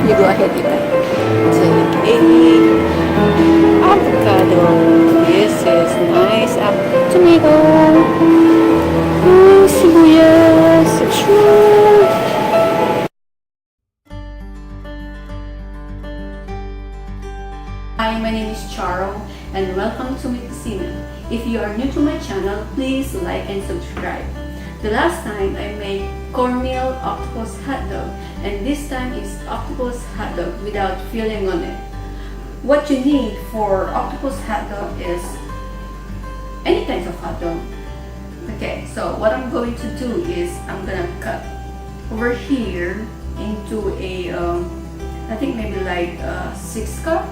You go ahead with that. Take egg, avocado. This is nice. Tomato. Sibuyas. Sure. Hi, my name is Charo and welcome to my cuisine. If you are new to my channel, please like and subscribe. The last time I made cornmeal octopus hotdog, and this time is octopus hotdog without filling on it. What you need for octopus hotdog is any kinds of hotdog. Okay, so what I'm going to do is I'm gonna cut over here into a I think maybe like 6 cup.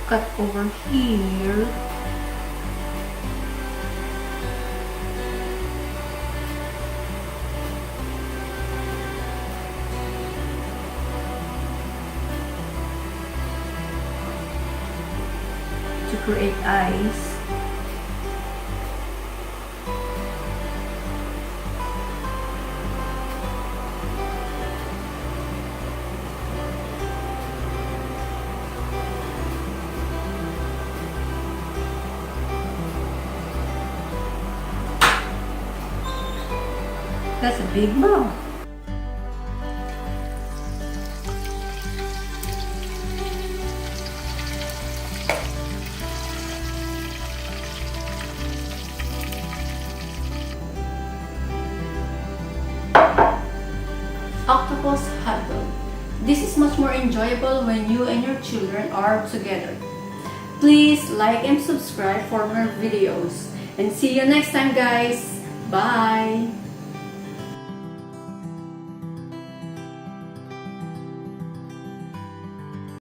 Cut over here. To create eyes. That's a big mouth. Octopus hotdog. This is much more enjoyable when you and your children are together. Please like and subscribe for more videos. And see you next time, guys. Bye!